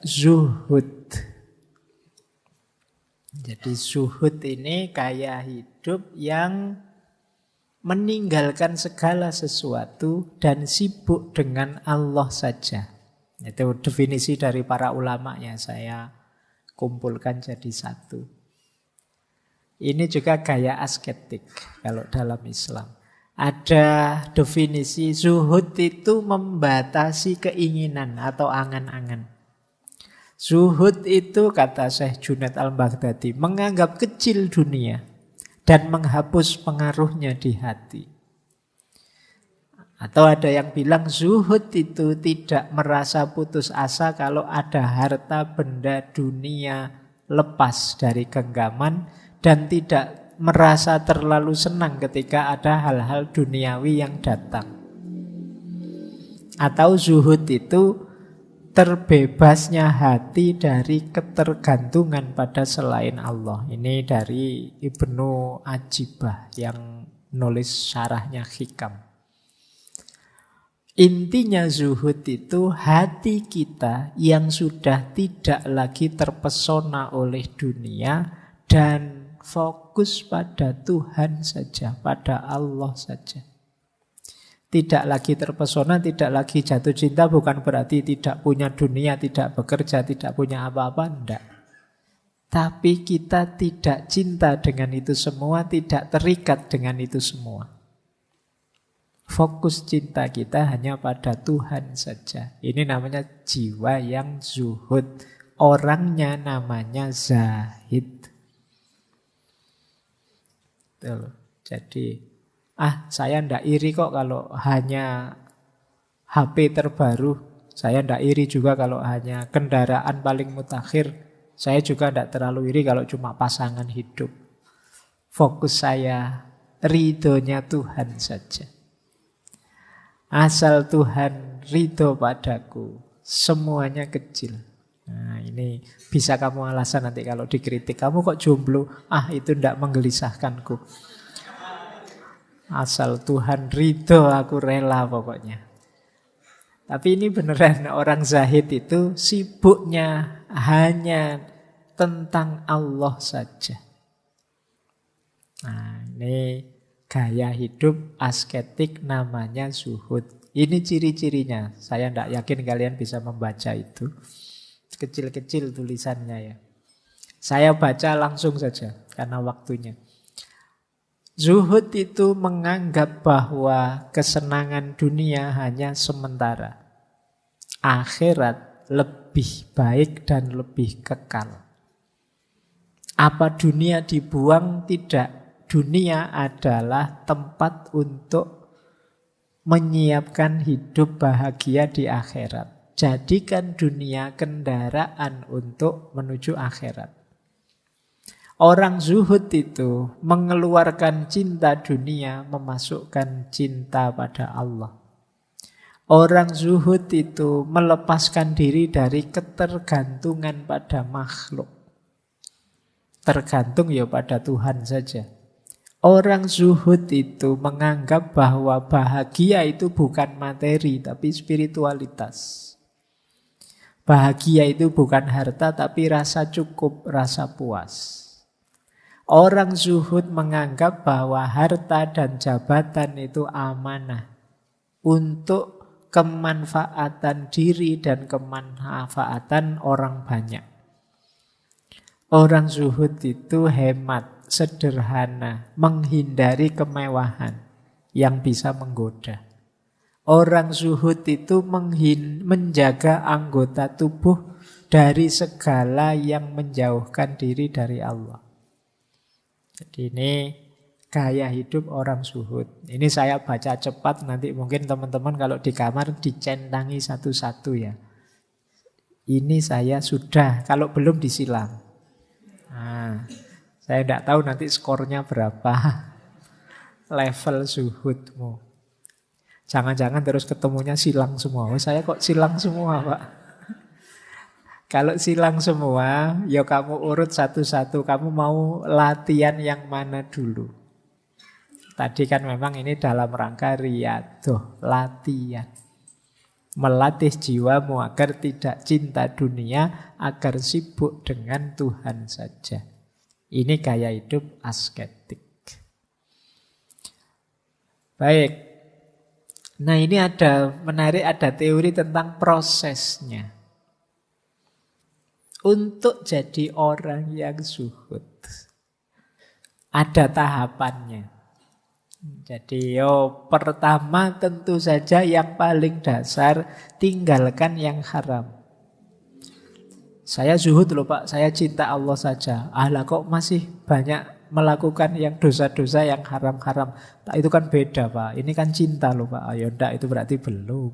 zuhud. Jadi zuhud ini gaya hidup yang meninggalkan segala sesuatu dan sibuk dengan Allah saja. Itu definisi dari para ulamanya, saya kumpulkan jadi satu. Ini juga gaya asketik kalau dalam Islam. Ada definisi zuhud itu membatasi keinginan atau angan-angan. Zuhud itu, kata Syekh Junaid al-Baghdadi, menganggap kecil dunia dan menghapus pengaruhnya di hati. Atau ada yang bilang zuhud itu tidak merasa putus asa kalau ada harta benda dunia lepas dari genggaman dan tidak merasa terlalu senang ketika ada hal-hal duniawi yang datang. Atau zuhud itu terbebasnya hati dari ketergantungan pada selain Allah. Ini dari Ibnu Ajibah yang nulis syarahnya Hikam. Intinya zuhud itu hati kita yang sudah tidak lagi terpesona oleh dunia dan fokus pada Tuhan saja, pada Allah saja. Tidak lagi terpesona, tidak lagi jatuh cinta, bukan berarti tidak punya dunia, tidak bekerja, tidak punya apa-apa, enggak. Tapi kita tidak cinta dengan itu semua, tidak terikat dengan itu semua. Fokus cinta kita hanya pada Tuhan saja. Ini namanya jiwa yang zuhud. Orangnya namanya zahid. Tuh, jadi saya ndak iri kok kalau hanya HP terbaru. Saya ndak iri juga kalau hanya kendaraan paling mutakhir. Saya juga ndak terlalu iri kalau cuma pasangan hidup. Fokus saya ridhonya Tuhan saja. Asal Tuhan ridho padaku, semuanya kecil. Nah, ini bisa kamu alasan nanti kalau dikritik. Kamu kok jomblo? Itu ndak menggelisahkanku. Asal Tuhan ridho, aku rela pokoknya. Tapi ini beneran, orang zahid itu sibuknya hanya tentang Allah saja. Nah, ini gaya hidup asketik namanya zuhud. Ini ciri-cirinya. Saya tidak yakin kalian bisa membaca itu. Kecil-kecil tulisannya ya. Saya baca langsung saja karena waktunya. Zuhud itu menganggap bahwa kesenangan dunia hanya sementara. Akhirat lebih baik dan lebih kekal. Apa dunia dibuang? Tidak. Dunia adalah tempat untuk menyiapkan hidup bahagia di akhirat. Jadikan dunia kendaraan untuk menuju akhirat. Orang zuhud itu mengeluarkan cinta dunia, memasukkan cinta pada Allah. Orang zuhud itu melepaskan diri dari ketergantungan pada makhluk. Tergantung ya pada Tuhan saja. Orang zuhud itu menganggap bahwa bahagia itu bukan materi, tapi spiritualitas. Bahagia itu bukan harta, tapi rasa cukup, rasa puas. Orang zuhud menganggap bahwa harta dan jabatan itu amanah untuk kemanfaatan diri dan kemanfaatan orang banyak. Orang zuhud itu hemat, sederhana, menghindari kemewahan yang bisa menggoda. Orang zuhud itu menjaga anggota tubuh dari segala yang menjauhkan diri dari Allah. Jadi ini gaya hidup orang zuhud. Ini saya baca cepat, nanti mungkin teman-teman kalau di kamar dicentangi satu-satu ya. Ini saya sudah, kalau belum disilang. Nah, saya tidak tahu nanti skornya berapa. Level zuhudmu. Jangan-jangan terus ketemunya silang semua. Saya kok silang semua, Pak? Kalau silang semua, ya kamu urut satu-satu. Kamu mau latihan yang mana dulu? Tadi kan memang ini dalam rangka riyadoh, latihan. Melatih jiwamu agar tidak cinta dunia, agar sibuk dengan Tuhan saja. Ini gaya hidup asketik. Baik. Nah ini ada menarik, ada teori tentang prosesnya. Untuk jadi orang yang zuhud, ada tahapannya. Jadi pertama tentu saja yang paling dasar, tinggalkan yang haram. Saya zuhud loh Pak, saya cinta Allah saja. Lah kok masih banyak melakukan yang dosa-dosa yang haram-haram. Itu kan beda Pak, ini kan cinta loh Pak. Ayo ndak, itu berarti belum.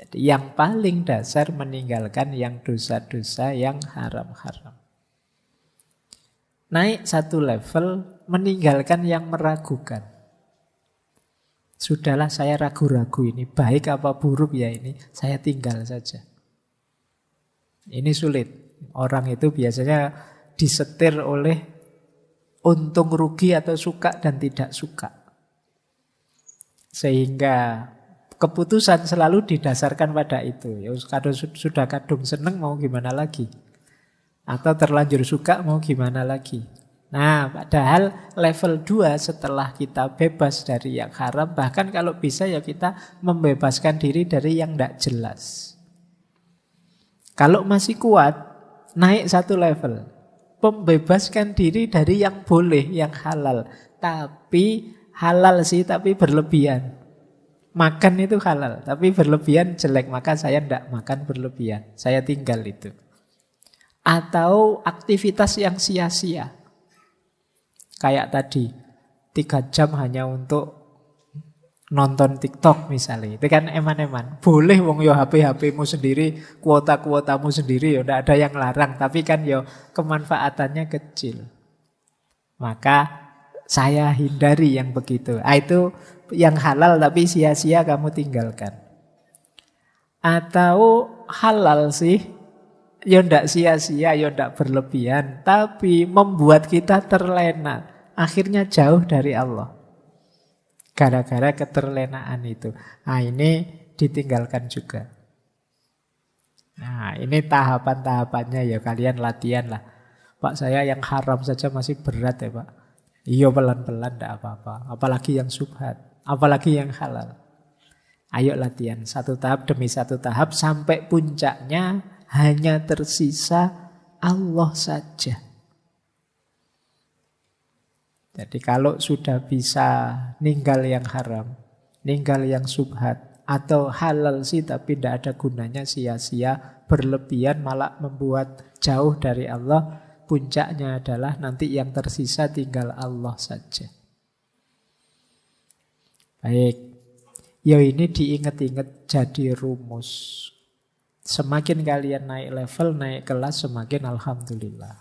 Jadi yang paling dasar meninggalkan yang dosa-dosa yang haram-haram. Naik satu level, meninggalkan yang meragukan. Sudahlah saya ragu-ragu ini, baik apa buruk ya ini, saya tinggal saja. Ini sulit. Orang itu biasanya disetir oleh untung rugi atau suka dan tidak suka. Sehingga keputusan selalu didasarkan pada itu. Ya, kalau sudah kadung seneng mau gimana lagi? Atau terlanjur suka mau gimana lagi? Nah, padahal level 2 setelah kita bebas dari yang haram, bahkan kalau bisa ya kita membebaskan diri dari yang tidak jelas. Kalau masih kuat, naik satu level. Membebaskan diri dari yang boleh, yang halal. Tapi halal sih, tapi berlebihan. Makan itu halal, tapi berlebihan jelek. Maka saya tidak makan berlebihan. Saya tinggal itu. Atau aktivitas yang sia-sia. Kayak tadi, 3 jam hanya untuk nonton TikTok misalnya. Itu kan eman-eman. Boleh wong yo HP-HPmu sendiri, kuota-kuotamu sendiri, yo tidak ada yang larang. Tapi kan yo kemanfaatannya kecil. Maka saya hindari yang begitu. Itu yang halal tapi sia-sia kamu tinggalkan. Atau halal sih, ya ndak sia-sia, ya ndak berlebihan, tapi membuat kita terlena. Akhirnya jauh dari Allah. Gara-gara keterlenaan itu. Nah ini ditinggalkan juga. Nah ini tahapan-tahapannya ya, kalian latihan lah. Pak saya yang haram saja masih berat ya Pak. Iya pelan-pelan ndak apa-apa. Apalagi yang subhat, apalagi yang halal. Ayo latihan satu tahap demi satu tahap sampai puncaknya hanya tersisa Allah saja. Jadi kalau sudah bisa ninggal yang haram, ninggal yang subhat, atau halal sih tapi tidak ada gunanya, sia-sia, berlebihan malah membuat jauh dari Allah, puncaknya adalah nanti yang tersisa tinggal Allah saja. Baik, ya ini diingat-ingat jadi rumus. Semakin kalian naik level, naik kelas, semakin alhamdulillah.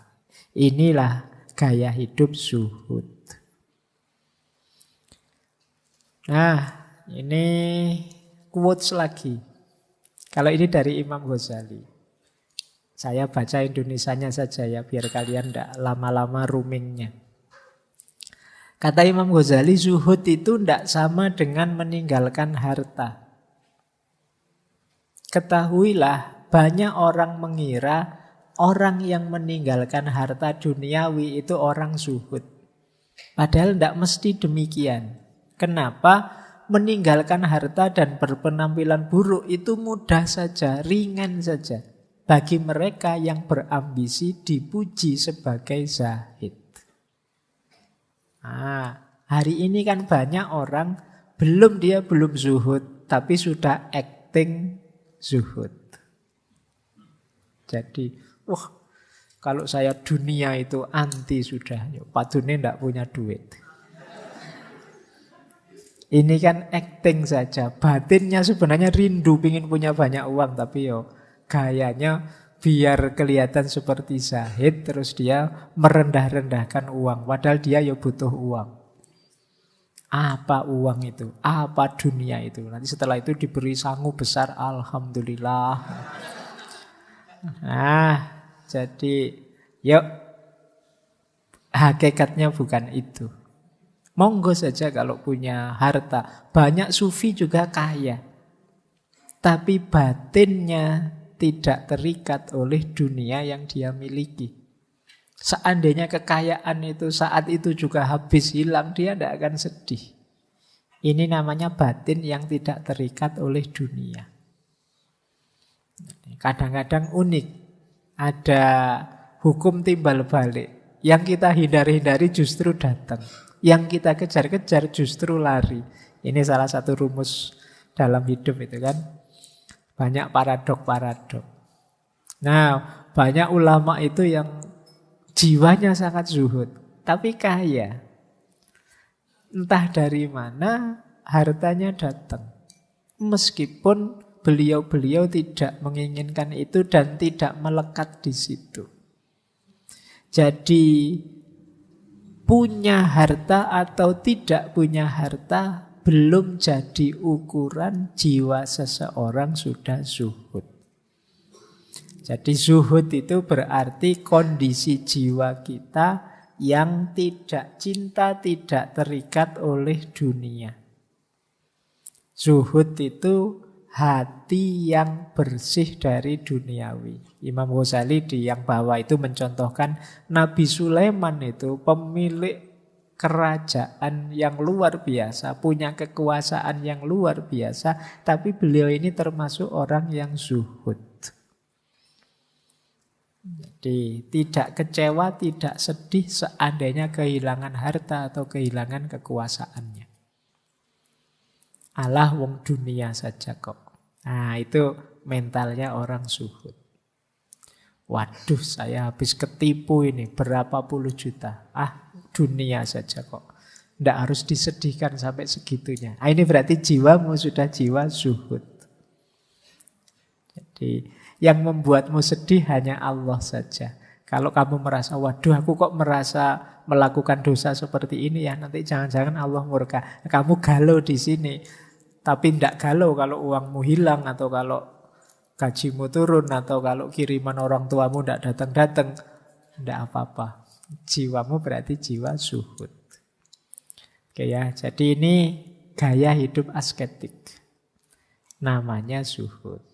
Inilah gaya hidup zuhud. Nah, ini quotes lagi. Kalau ini dari Imam Ghazali. Saya baca Indonesianya saja ya, biar kalian tidak lama-lama roomingnya. Kata Imam Ghazali, zuhud itu tidak sama dengan meninggalkan harta. Ketahuilah, banyak orang mengira orang yang meninggalkan harta duniawi itu orang zuhud. Padahal tidak mesti demikian. Kenapa? Meninggalkan harta dan berpenampilan buruk itu mudah saja, ringan saja. Bagi mereka yang berambisi dipuji sebagai zahid. Hari ini kan banyak orang belum zuhud, tapi sudah acting zuhud. Jadi, kalau saya dunia itu anti sudah. Pak Duni tidak punya duit. Ini kan acting saja. Batinnya sebenarnya rindu, pingin punya banyak uang. Tapi gayanya biar kelihatan seperti zahid. Terus dia merendah-rendahkan uang. Padahal dia butuh uang. Apa uang itu? Apa dunia itu? Nanti setelah itu diberi sangu besar. Alhamdulillah. Jadi hakikatnya bukan itu. Monggo saja kalau punya harta. Banyak sufi juga kaya. tapi batinnya tidak terikat oleh dunia yang dia miliki. Seandainya kekayaan itu saat itu juga habis hilang, dia tidak akan sedih. Ini namanya batin yang tidak terikat oleh dunia. Kadang-kadang unik. Ada hukum timbal balik. Yang kita hindari-hindari justru datang. Yang kita kejar-kejar justru lari. Ini salah satu rumus dalam hidup itu kan. Banyak paradok-paradok. Nah, banyak ulama itu yang jiwanya sangat zuhud, tapi kaya. Entah dari mana hartanya datang. Meskipun beliau-beliau tidak menginginkan itu dan tidak melekat di situ. Jadi punya harta atau tidak punya harta belum jadi ukuran jiwa seseorang sudah zuhud. Jadi zuhud itu berarti kondisi jiwa kita yang tidak cinta, tidak terikat oleh dunia. Zuhud itu hati yang bersih dari duniawi. Imam Ghazali di yang bawah itu mencontohkan Nabi Sulaiman itu pemilik kerajaan yang luar biasa, punya kekuasaan yang luar biasa, tapi beliau ini termasuk orang yang zuhud. Jadi tidak kecewa, tidak sedih seandainya kehilangan harta atau kehilangan kekuasaannya. Alah wong dunia saja kok. Nah itu mentalnya orang zuhud. Waduh saya habis ketipu ini berapa puluh juta. Dunia saja kok. Tidak harus disedihkan sampai segitunya. Ini berarti jiwamu sudah jiwa zuhud. Jadi yang membuatmu sedih hanya Allah saja. Kalau kamu merasa, waduh aku kok merasa melakukan dosa seperti ini ya, nanti jangan-jangan Allah murka. Kamu galau di sini. Tapi tidak galau kalau uangmu hilang atau kalau gajimu turun atau kalau kiriman orang tuamu tidak datang-datang. Tidak apa-apa. Jiwamu berarti jiwa zuhud. Oke ya, jadi ini gaya hidup asketik. Namanya zuhud.